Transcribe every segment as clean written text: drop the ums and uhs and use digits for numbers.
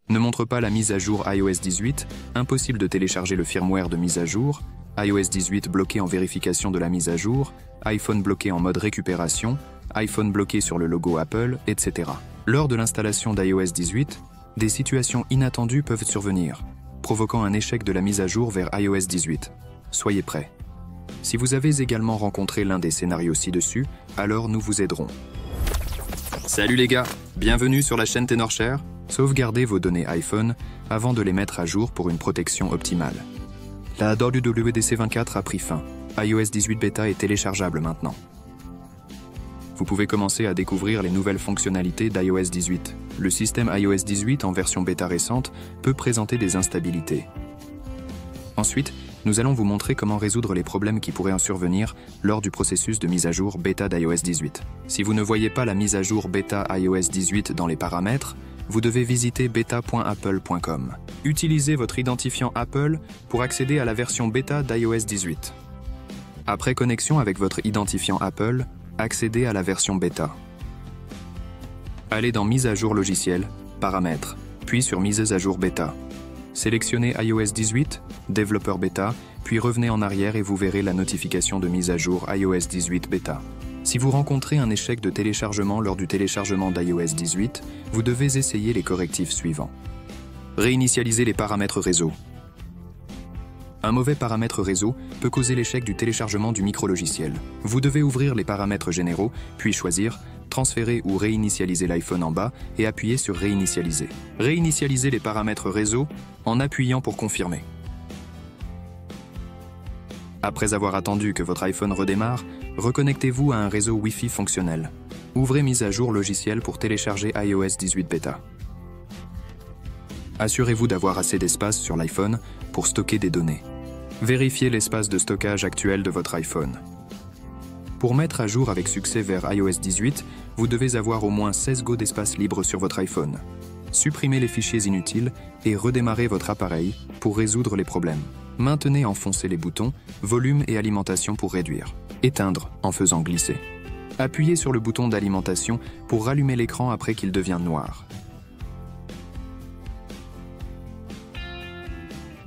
Ne montre pas la mise à jour iOS 18, impossible de télécharger le firmware de mise à jour, iOS 18 bloqué en vérification de la mise à jour, iPhone bloqué en mode récupération, iPhone bloqué sur le logo Apple, etc. Lors de l'installation d'iOS 18, des situations inattendues peuvent survenir, provoquant un échec de la mise à jour vers iOS 18. Soyez prêts. Si vous avez également rencontré l'un des scénarios ci-dessus, alors nous vous aiderons. Salut les gars, bienvenue sur la chaîne Tenorshare. Sauvegardez vos données iPhone avant de les mettre à jour pour une protection optimale. La WWDC 24 a pris fin. iOS 18 Beta est téléchargeable maintenant. Vous pouvez commencer à découvrir les nouvelles fonctionnalités d'iOS 18. Le système iOS 18 en version bêta récente peut présenter des instabilités. Ensuite, nous allons vous montrer comment résoudre les problèmes qui pourraient en survenir lors du processus de mise à jour bêta d'iOS 18. Si vous ne voyez pas la mise à jour bêta iOS 18 dans les paramètres, vous devez visiter beta.apple.com. Utilisez votre identifiant Apple pour accéder à la version bêta d'iOS 18. Après connexion avec votre identifiant Apple, accédez à la version bêta. Allez dans Mise à jour logiciel, Paramètres, puis sur Mise à jour bêta. Sélectionnez iOS 18, Développeur bêta, puis revenez en arrière et vous verrez la notification de mise à jour iOS 18 bêta. Si vous rencontrez un échec de téléchargement lors du téléchargement d'iOS 18, vous devez essayer les correctifs suivants. Réinitialiser les paramètres réseau. Un mauvais paramètre réseau peut causer l'échec du téléchargement du micro-logiciel. Vous devez ouvrir les paramètres généraux, puis choisir Transférer ou réinitialiser l'iPhone en bas et appuyer sur Réinitialiser. Réinitialisez les paramètres réseau en appuyant pour confirmer. Après avoir attendu que votre iPhone redémarre, reconnectez-vous à un réseau Wi-Fi fonctionnel. Ouvrez Mise à jour logiciel pour télécharger iOS 18 Beta. Assurez-vous d'avoir assez d'espace sur l'iPhone pour stocker des données. Vérifiez l'espace de stockage actuel de votre iPhone. Pour mettre à jour avec succès vers iOS 18, vous devez avoir au moins 16 Go d'espace libre sur votre iPhone. Supprimez les fichiers inutiles et redémarrez votre appareil pour résoudre les problèmes. Maintenez enfoncés les boutons Volume et Alimentation pour réduire. Éteindre en faisant glisser. Appuyez sur le bouton d'alimentation pour rallumer l'écran après qu'il devienne noir.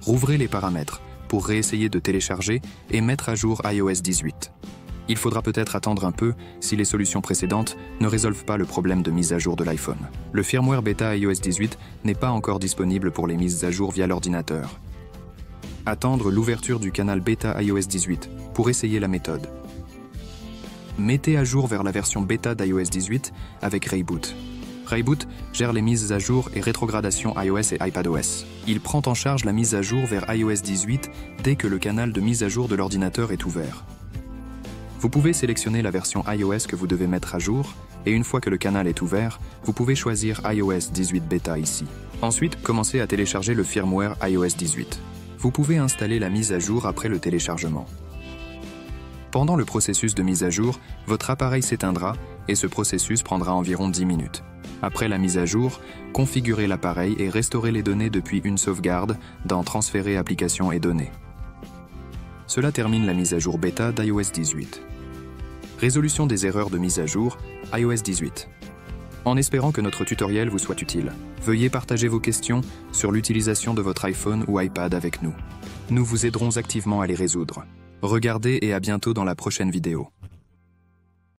Rouvrez les paramètres pour réessayer de télécharger et mettre à jour iOS 18. Il faudra peut-être attendre un peu si les solutions précédentes ne résolvent pas le problème de mise à jour de l'iPhone. Le firmware bêta iOS 18 n'est pas encore disponible pour les mises à jour via l'ordinateur. Attendre l'ouverture du canal bêta iOS 18 pour essayer la méthode. Mettez à jour vers la version bêta d'iOS 18 avec Rayboot. Rayboot gère les mises à jour et rétrogradation iOS et iPadOS. Il prend en charge la mise à jour vers iOS 18 dès que le canal de mise à jour de l'ordinateur est ouvert. Vous pouvez sélectionner la version iOS que vous devez mettre à jour et une fois que le canal est ouvert, vous pouvez choisir iOS 18 Beta ici. Ensuite, commencez à télécharger le firmware iOS 18. Vous pouvez installer la mise à jour après le téléchargement. Pendant le processus de mise à jour, votre appareil s'éteindra et ce processus prendra environ 10 minutes. Après la mise à jour, configurez l'appareil et restaurez les données depuis une sauvegarde dans Transférer applications et données. Cela termine la mise à jour bêta d'iOS 18. Résolution des erreurs de mise à jour iOS 18. En espérant que notre tutoriel vous soit utile, veuillez partager vos questions sur l'utilisation de votre iPhone ou iPad avec nous. Nous vous aiderons activement à les résoudre. Regardez et à bientôt dans la prochaine vidéo.